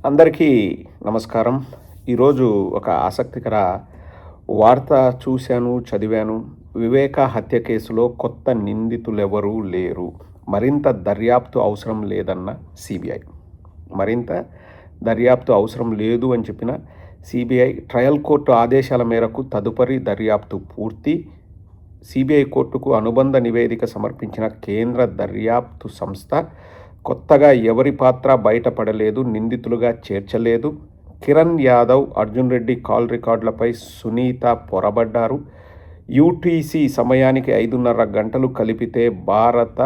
అందరికీ నమస్కారం. ఈరోజు ఒక ఆసక్తికర వార్త చూశాను, చదివాను. వివేక హత్య కేసులో కొత్త నిందితులెవరూ లేరు. మరింత దర్యాప్తు అవసరం లేదన్న సిబిఐ. మరింత దర్యాప్తు అవసరం లేదు అని చెప్పిన సిబిఐ ట్రయల్ కోర్టు ఆదేశాల మేరకు తదుపరి దర్యాప్తు పూర్తి. సిబిఐ కోర్టుకు అనుబంధ నివేదిక సమర్పించిన కేంద్ర దర్యాప్తు సంస్థ కొత్తగా ఎవరి పాత్ర బయటపడలేదు, నిందితులుగా చేర్చలేదు. కిరణ్ యాదవ్, అర్జున్ రెడ్డి కాల్ రికార్డులపై సునీత పొరబడ్డారు. యూటీసీ సమయానికి 5:30 గంటలు కలిపితే భారత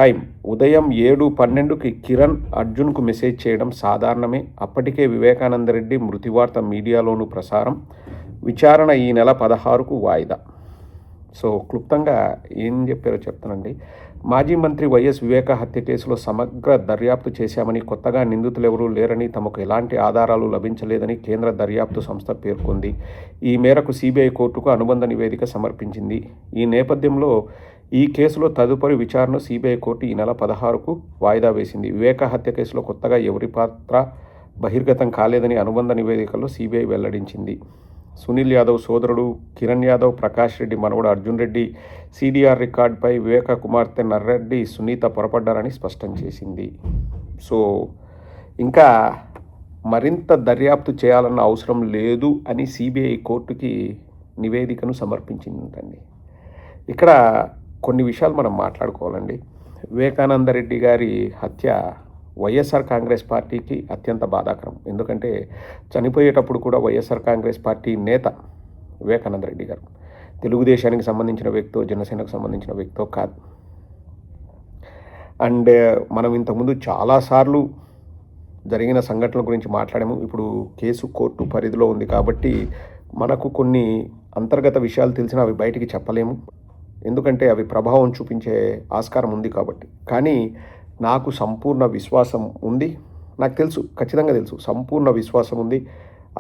టైం ఉదయం 7:12కి కిరణ్ అర్జున్కు మెసేజ్ చేయడం సాధారణమే. అప్పటికే వివేకానందరెడ్డి మృతివార్త మీడియాలోనూ ప్రసారం. విచారణ ఈ నెల 16కు వాయిదా. సో క్లుప్తంగా ఏం చెప్పారో చెప్తానండి. మాజీ మంత్రి వైఎస్ వివేక హత్య కేసులో సమగ్ర దర్యాప్తు చేశామని, కొత్తగా నిందితులెవరూ లేరని, తమకు ఎలాంటి ఆధారాలు లభించలేదని కేంద్ర దర్యాప్తు సంస్థ పేర్కొంది. ఈ మేరకు సిబిఐ కోర్టుకు అనుబంధ నివేదిక సమర్పించింది. ఈ నేపథ్యంలో ఈ కేసులో తదుపరి విచారణ సిబిఐ కోర్టు ఈ నెల 16కు వాయిదా వేసింది. వివేక హత్య కేసులో కొత్తగా ఎవరి పాత్ర బహిర్గతం కాలేదని అనుబంధ నివేదికలో సిబిఐ వెల్లడించింది. సునీల్ యాదవ్ సోదరుడు కిరణ్ యాదవ్, ప్రకాష్ రెడ్డి మనవడు అర్జున్ రెడ్డి సిడిఆర్ రికార్డుపై వివేక కుమార్తె నర్రెడ్డి సునీత పొరపడ్డారని స్పష్టం చేసింది. సో ఇంకా మరింత దర్యాప్తు చేయాలన్న అవసరం లేదు అని సిబిఐ కోర్టుకి నివేదికను సమర్పించిందండి. ఇక్కడ కొన్ని విషయాలు మనం మాట్లాడుకోవాలండి. వివేకానందరెడ్డి గారి హత్య వైఎస్ఆర్ కాంగ్రెస్ పార్టీకి అత్యంత బాధాకరం. ఎందుకంటే చనిపోయేటప్పుడు కూడా వైఎస్ఆర్ కాంగ్రెస్ పార్టీ నేత వివేకానందరెడ్డి గారు తెలుగుదేశానికి సంబంధించిన వ్యక్తో, జనసేనకు సంబంధించిన వ్యక్తో కాదు. అండ్ మనం ఇంతకుముందు చాలాసార్లు జరిగిన సంఘటనల గురించి మాట్లాడాము. ఇప్పుడు కేసు కోర్టు పరిధిలో ఉంది కాబట్టి మనకు కొన్ని అంతర్గత విషయాలు తెలిసిన అవి బయటికి చెప్పలేము, ఎందుకంటే అవి ప్రభావం చూపించే ఆస్కారం ఉంది కాబట్టి. కానీ నాకు సంపూర్ణ విశ్వాసం ఉంది, నాకు తెలుసు, ఖచ్చితంగా తెలుసు, సంపూర్ణ విశ్వాసం ఉంది.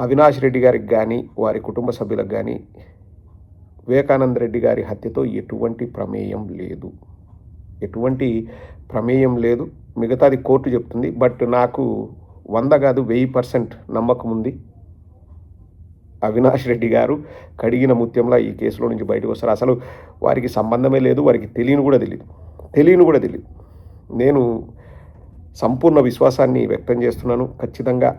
అవినాష్ రెడ్డి గారికి కానీ వారి కుటుంబ సభ్యులకు కానీ వివేకానంద రెడ్డి గారి హత్యతో ఎటువంటి ప్రమేయం లేదు, ఎటువంటి ప్రమేయం లేదు. మిగతాది కోర్టు చెప్తుంది. బట్ నాకు 100 కాదు 1000% నమ్మకం ఉంది. అవినాష్ రెడ్డి గారు కడిగిన ముత్యంలా ఈ కేసులో నుంచి బయటకు వస్తారు. అసలు వారికి సంబంధమే లేదు, వారికి తెలియని కూడా తెలియదు. నేను సంపూర్ణ విశ్వాసాన్ని వ్యక్తం చేస్తున్నాను. ఖచ్చితంగా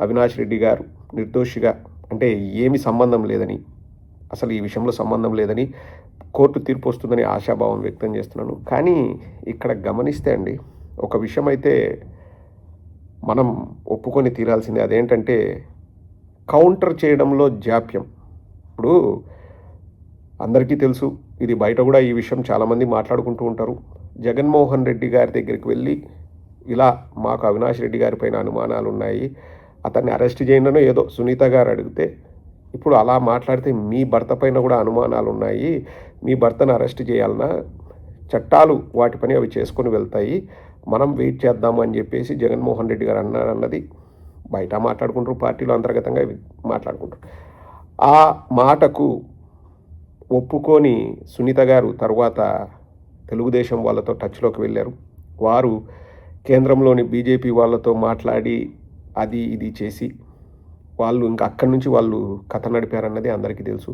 అవినాష్ రెడ్డి గారు నిర్దోషిగా, అంటే ఏమి సంబంధం లేదని, అసలు ఈ విషయంలో సంబంధం లేదని కోర్టు తీర్పు వస్తుందని ఆశాభావం వ్యక్తం చేస్తున్నాను. కానీ ఇక్కడ గమనిస్తే అండి, ఒక విషయం అయితే మనం ఒప్పుకొని తీరాల్సిందే. అదేంటంటే కౌంటర్ చేయడంలో జాప్యం. ఇప్పుడు అందరికీ తెలుసు, ఇది బయట కూడా ఈ విషయం చాలామంది మాట్లాడుకుంటూ ఉంటారు. జగన్మోహన్ రెడ్డి గారి దగ్గరికి వెళ్ళి ఇలా మాకు అవినాష్ రెడ్డి గారి పైన అనుమానాలు ఉన్నాయి, అతన్ని అరెస్ట్ చేయండి ఏదో సునీత గారు అడిగితే, ఇప్పుడు అలా మాట్లాడితే మీ భర్త పైన కూడా అనుమానాలు ఉన్నాయి, మీ భర్తను అరెస్ట్ చేయాలన్నా, చట్టాలు వాటి పని అవి చేసుకొని వెళ్తాయి, మనం వెయిట్ చేద్దాము అని చెప్పేసి జగన్మోహన్ రెడ్డి గారు అన్నారన్నది బయట మాట్లాడుకుంటారు, పార్టీలో అంతర్గతంగా మాట్లాడుకుంటారు. ఆ మాటకు ఒప్పుకొని సునీత గారు తర్వాత తెలుగుదేశం వాళ్ళతో టచ్లోకి వెళ్ళారు. వారు కేంద్రంలోని బీజేపీ వాళ్ళతో మాట్లాడి అది ఇది చేసి వాళ్ళు ఇంకా అక్కడి నుంచి వాళ్ళు కథ నడిపారన్నది అందరికీ తెలుసు.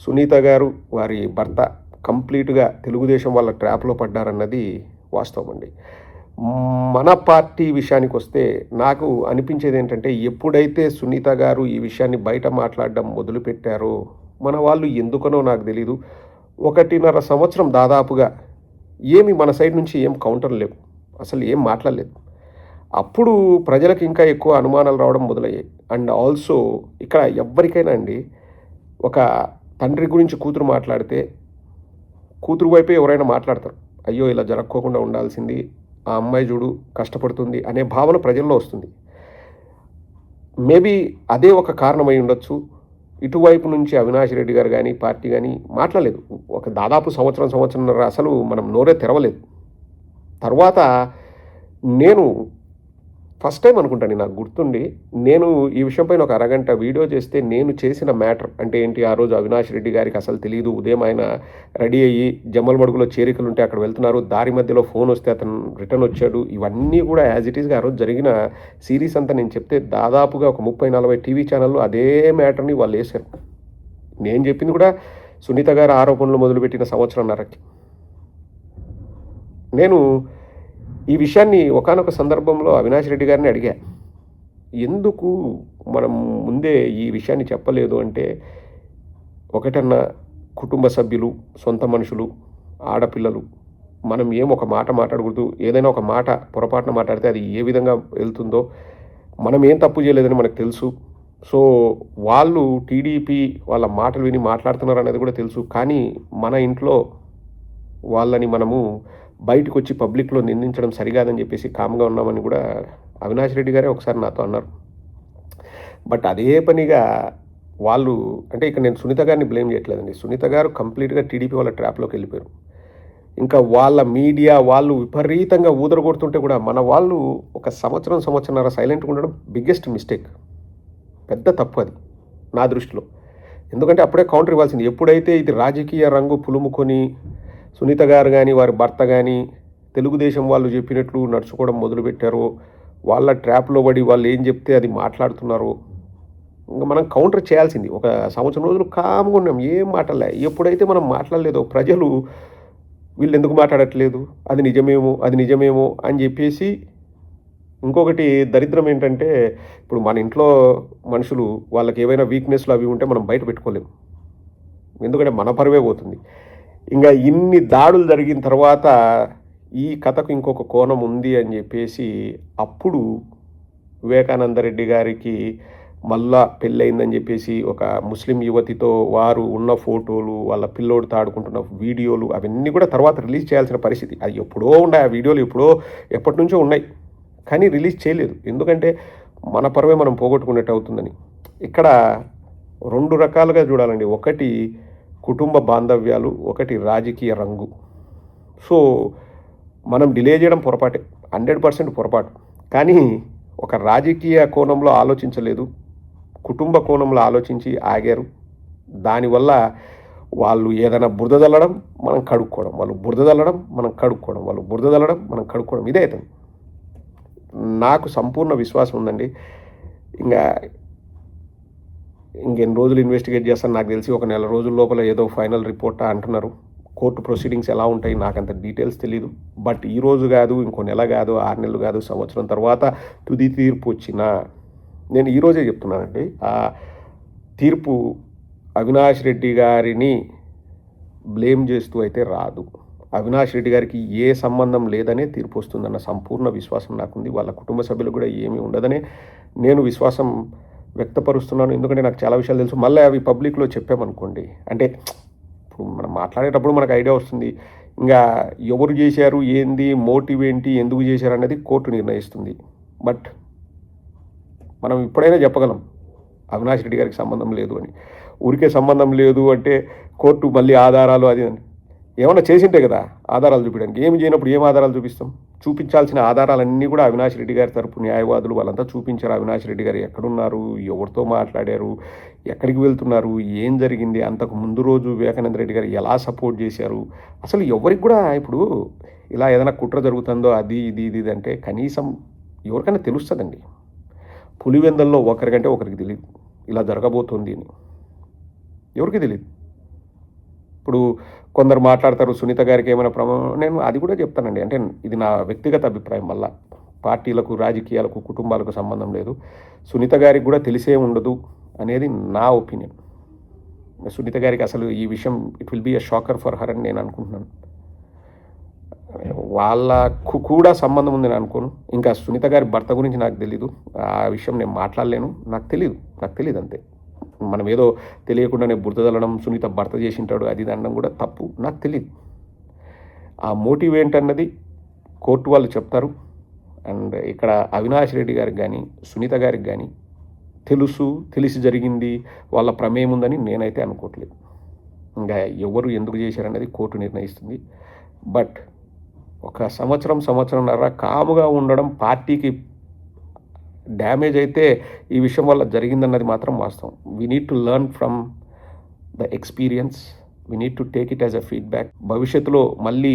సునీత గారు వారి భర్త కంప్లీట్గా తెలుగుదేశం వాళ్ళ ట్రాప్లో పడ్డారన్నది వాస్తవం అండి. మన పార్టీ విషయానికి వస్తే నాకు అనిపించేది ఏంటంటే, ఎప్పుడైతే సునీత గారు ఈ విషయాన్ని బయట మాట్లాడడం మొదలుపెట్టారో మన వాళ్ళు ఎందుకనో నాకు తెలీదు, 1.5 సంవత్సరం దాదాపుగా ఏమి మన సైడ్ నుంచి ఏం కౌంటర్ లేవు, అసలు ఏం మాట్లాడలేదు. అప్పుడు ప్రజలకు ఇంకా ఎక్కువ అనుమానాలు రావడం మొదలయ్యాయి. అండ్ ఆల్సో ఇక్కడ ఎవ్వరికైనా అండి, ఒక తండ్రి గురించి కూతురు మాట్లాడితే కూతురు వైపే ఎవరైనా మాట్లాడతారు, అయ్యో ఇలా జరగకోకుండా ఉండాల్సింది, ఆ అమ్మాయి చూడు కష్టపడుతుంది అనే భావన ప్రజల్లో వస్తుంది. మేబీ అదే ఒక కారణమై ఉండొచ్చు. ఇటువైపు నుంచి అవినాష్ రెడ్డి గారు కానీ పార్టీ కానీ మాట్లాడలేదు. ఒక దాదాపు సంవత్సరంన్నర అసలు మనం నోరే తెరవలేదు. తర్వాత నేను ఫస్ట్ టైం అనుకుంటాను నాకు గుర్తుండి, నేను ఈ విషయం పైన ఒక అరగంట వీడియో చేస్తే నేను చేసిన మ్యాటర్ అంటే ఏంటి, ఆ రోజు అవినాష్ రెడ్డి గారికి అసలు తెలీదు. ఉదయం ఆయన రెడీ అయ్యి జమ్మలమడుగులో చేరికలుంటే అక్కడ వెళ్తున్నారు. దారి మధ్యలో ఫోన్ వస్తే అతను రిటర్న్ వచ్చాడు. ఇవన్నీ కూడా యాజ్ ఇట్ ఈస్గా ఆ రోజు జరిగిన సిరీస్ అంతా నేను చెప్తే దాదాపుగా ఒక 30-40 టీవీ ఛానళ్ళు అదే మ్యాటర్ని వాళ్ళు వేశారు. నేను చెప్పింది కూడా సునీత గారు ఆరోపణలు మొదలుపెట్టిన సంవత్సరంన్నరకి. నేను ఈ విషయాన్ని ఒకానొక సందర్భంలో అవినాష్ రెడ్డి గారిని అడిగా, ఎందుకు మనం ముందే ఈ విషయాన్ని చెప్పలేదు అంటే, ఒకటన్నా కుటుంబ సభ్యులు, సొంత మనుషులు, ఆడపిల్లలు, మనం ఒక మాట మాట్లాడకూడదు. ఏదైనా ఒక మాట పొరపాటున మాట్లాడితే అది ఏ విధంగా వెళ్తుందో మనం ఏం తప్పు చేయలేదని మనకు తెలుసు. సో వాళ్ళు టీడీపీ వాళ్ళ మాటలు విని మాట్లాడుతున్నారు అనేది కూడా తెలుసు. కానీ మన ఇంట్లో వాళ్ళని మనము బయటకు వచ్చి పబ్లిక్లో నిందించడం సరికాదని చెప్పేసి కామ్గా ఉన్నామని కూడా అవినాష్ రెడ్డి గారే ఒకసారి నాతో అన్నారు. బట్ అదే పనిగా వాళ్ళు అంటే ఇక్కడ నేను సునీత గారిని బ్లేమ్ చేయట్లేదండి. సునీత గారు కంప్లీట్గా టీడీపీ వాళ్ళ ట్రాప్లోకి వెళ్ళిపోయారు. ఇంకా వాళ్ళ మీడియా వాళ్ళు విపరీతంగా ఊదరగొడుతుంటే కూడా మన వాళ్ళు ఒక సంవత్సరంన్నర సైలెంట్గా ఉండడం బిగ్గెస్ట్ మిస్టేక్, పెద్ద తప్పు అది నా దృష్టిలో. ఎందుకంటే అప్పుడే కౌంటర్ ఇవ్వాల్సింది. ఎప్పుడైతే ఇది రాజకీయ రంగు పులుముకొని సునీత గారు కానీ వారి భర్త కానీ తెలుగుదేశం వాళ్ళు చెప్పినట్లు నడుచుకోవడం మొదలుపెట్టారో, వాళ్ళ ట్రాప్లో పడి వాళ్ళు ఏం చెప్తే అది మాట్లాడుతున్నారో, ఇంకా మనం కౌంటర్ చేయాల్సింది. ఒక సంవత్సరం రోజులు కామ్గా ఉన్నాం, ఏం మాట్లాడలే. ఎప్పుడైతే మనం మాట్లాడలేదో ప్రజలు వీళ్ళు ఎందుకు మాట్లాడట్లేదు, అది నిజమేమో అని చెప్పేసి. ఇంకొకటి దరిద్రం ఏంటంటే, ఇప్పుడు మన ఇంట్లో మనుషులు వాళ్ళకి ఏవైనా వీక్నెస్లు అవి ఉంటే మనం బయట పెట్టుకోలేము, ఎందుకంటే మన పరువే పోతుంది. ఇంకా ఇన్ని దాడులు జరిగిన తర్వాత ఈ కథకు ఇంకొక కోణం ఉంది అని చెప్పేసి అప్పుడు వివేకానందరెడ్డి గారికి మళ్ళా పెళ్ళయిందని చెప్పేసి ఒక ముస్లిం యువతితో వారు ఉన్న ఫోటోలు, వాళ్ళ పిల్లోడితో ఆడుకుంటున్న వీడియోలు అవన్నీ కూడా తర్వాత రిలీజ్ చేయాల్సిన పరిస్థితి. అది ఎప్పుడో ఉన్నాయి, ఆ వీడియోలు ఎప్పటి నుంచో ఉన్నాయి, కానీ రిలీజ్ చేయలేదు. ఎందుకంటే మన పరువే మనం పోగొట్టుకున్నట్టు అవుతుందని. ఇక్కడ 2 రకాలుగా చూడాలండి. ఒకటి కుటుంబ బాంధవ్యాలు, ఒకటి రాజకీయ రంగు. సో మనం డిలే చేయడం పొరపాటే, 100% పొరపాటు. కానీ ఒక రాజకీయ కోణంలో ఆలోచించలేదు, కుటుంబ కోణంలో ఆలోచించి ఆగారు. దానివల్ల వాళ్ళు ఏదైనా బురద చల్లడం మనం కడుక్కోవడం, వాళ్ళు బురద చల్లడం మనం కడుక్కోవడం, వాళ్ళు బురద చల్లడం మనం కడుక్కోవడం, ఇదే అవుతుంది. నాకు సంపూర్ణ విశ్వాసం ఉందండి. ఇంకెన్ని రోజులు ఇన్వెస్టిగేట్ చేస్తాను నాకు తెలిసి ఒక నెల రోజుల లోపల ఏదో ఫైనల్ రిపోర్ట్ అంటున్నారు. కోర్టు ప్రొసీడింగ్స్ ఎలా ఉంటాయి నాకంత డీటెయిల్స్ తెలీదు. బట్ ఈ రోజు కాదు, ఇంకో నెల కాదు, 6 నెలలు కాదు, సంవత్సరం తర్వాత తుది తీర్పు వచ్చినా నేను ఈరోజే చెప్తున్నానండి, ఆ తీర్పు అవినాష్ రెడ్డి గారిని బ్లేమ్ చేస్తూ అయితే రాదు. అవినాష్ రెడ్డి గారికి ఏ సంబంధం లేదనే తీర్పు వస్తుందన్న సంపూర్ణ విశ్వాసం నాకుంది. వాళ్ళ కుటుంబ సభ్యులు కూడా ఏమీ ఉండదనే నేను విశ్వాసం వ్యక్తపరుస్తున్నాను. ఎందుకంటే నాకు చాలా విషయాలు తెలుసు. మళ్ళీ అవి పబ్లిక్లో చెప్పామనుకోండి, అంటే ఇప్పుడు మనం మాట్లాడేటప్పుడు మనకు ఐడియా వస్తుంది. ఇంకా ఎవరు చేశారు, ఏంది మోటివ్ ఏంటి, ఎందుకు చేశారు అనేది కోర్టు నిర్ణయిస్తుంది. బట్ మనం ఇప్పుడైనా చెప్పగలం అవినాష్ రెడ్డి గారికి సంబంధం లేదు అని. ఊరికే సంబంధం లేదు అంటే కోర్టు మళ్ళీ ఆధారాలు అది అని ఏమన్నా చేసింటే కదా ఆధారాలు చూపించడానికి. ఏమి చేయనప్పుడు ఏం ఆధారాలు చూపిస్తాం? చూపించాల్సిన ఆధారాలన్నీ కూడా అవినాష్ రెడ్డి గారి తరపు న్యాయవాదులు వాళ్ళంతా చూపించారు. అవినాష్ రెడ్డి గారు ఎక్కడున్నారు, ఎవరితో మాట్లాడారు, ఎక్కడికి వెళ్తున్నారు, ఏం జరిగింది, అంతకు ముందు రోజు వివేకానంద రెడ్డి గారు ఎలా సపోర్ట్ చేశారు. అసలు ఎవరికి కూడా ఇప్పుడు ఇలా ఏదైనా కుట్ర జరుగుతుందో అది ఇది అంటే కనీసం ఎవరికైనా తెలుస్తుందండి. పులివెందల్లో ఒకరికంటే ఒకరికి తెలియదు ఇలా జరగబోతుంది అని, ఎవరికి తెలియదు. ఇప్పుడు కొందరు మాట్లాడతారు సునీత గారికి ఏమైనా నేను అది కూడా చెప్తానండి. అంటే ఇది నా వ్యక్తిగత అభిప్రాయం, వల్ల పార్టీలకు, రాజకీయాలకు, కుటుంబాలకు సంబంధం లేదు. సునీత గారికి కూడా తెలిసే ఉండదు అనేది నా ఒపీనియన్. సునీత గారికి అసలు ఈ విషయం it will be a shocker for her అని నేను అనుకుంటున్నాను. వాళ్ళకు కూడా సంబంధం ఉందని అనుకోను. ఇంకా సునీత గారి భర్త గురించి నాకు తెలీదు, ఆ విషయం నేను మాట్లాడలేను. నాకు తెలియదు అంతే. మనం ఏదో తెలియకుండానే బురద చల్లడం, సునీత భర్త చేసింటాడు అది అనడం కూడా తప్పు, నాకు తెలియదు. ఆ మోటివ్ ఏంటన్నది కోర్టు వాళ్ళు చెప్తారు. అండ్ ఇక్కడ అవినాష్ రెడ్డి గారికి కానీ సునీత గారికి కానీ తెలిసి జరిగింది, వాళ్ళ ప్రమేయం ఉందని నేనైతే అనుకోవట్లేదు. ఇంకా ఎవరు ఎందుకు చేశారనేది కోర్టు నిర్ణయిస్తుంది. బట్ ఒక సంవత్సరంన్నర కాముగా ఉండడం పార్టీకి డ్యామేజ్ అయితే ఈ విషయం వల్ల జరిగిందన్నది మాత్రం వాస్తవం. We need to learn from the experience, we need to take it as a feedback. భవిష్యత్తులో మళ్ళీ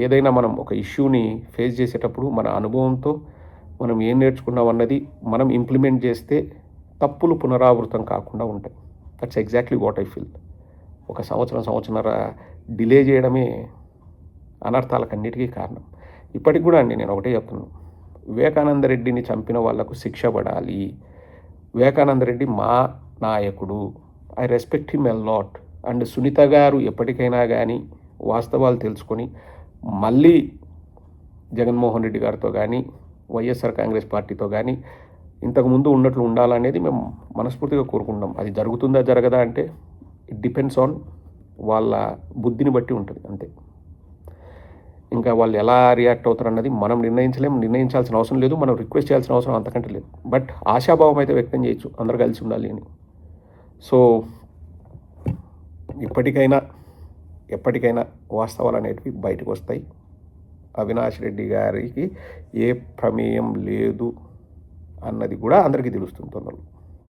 ఏదైనా మనం ఒక ఇష్యూని ఫేస్ చేసేటప్పుడు మన అనుభవంతో మనం ఏం నేర్చుకున్నాం అన్నది మనం ఇంప్లిమెంట్ చేస్తే తప్పులు పునరావృతం కాకుండా ఉంటాయి. That's exactly what I feel. ఒక సంవత్సరన్నర డిలే చేయడమే అనర్థాలకన్నిటికీ కారణం. ఇప్పటికి కూడా అండి నేను ఒకటే చెప్తున్నాను, వివేకానంద రెడ్డిని చంపిన వాళ్లకు శిక్ష పడాలి. వివేకానంద రెడ్డి మా నాయకుడు, I respect him a lot. And Sunitha garu ఎప్పటికైనా కానీ వాస్తవాలు తెలుసుకొని మళ్ళీ జగన్మోహన్ రెడ్డి గారితో కానీ వైఎస్ఆర్ కాంగ్రెస్ పార్టీతో కానీ ఇంతకుముందు ఉన్నట్లు ఉండాలనేది మేము మనస్ఫూర్తిగా కోరుకుంటాం. అది జరుగుతుందా జరగదా అంటే ఇట్ డిపెండ్స్ ఆన్ వాళ్ళ బుద్ధిని బట్టి ఉంటుంది అంతే. ఇంకా వాళ్ళు ఎలా రియాక్ట్ అవుతారు అన్నది మనం నిర్ణయించాల్సిన అవసరం లేదు, మనం రిక్వెస్ట్ చేయాల్సిన అవసరం అంతకంటే లేదు. బట్ ఆశాభావం అయితే వ్యక్తం చేయొచ్చు, అందరూ కలిసి ఉండాలి అని. సో ఎప్పటికైనా వాస్తవాలు అనేటివి బయటకు వస్తాయి. అవినాష్ రెడ్డి గారికి ఏ ప్రమేయం లేదు అన్నది కూడా అందరికీ తెలుస్తుంది తొందరలో.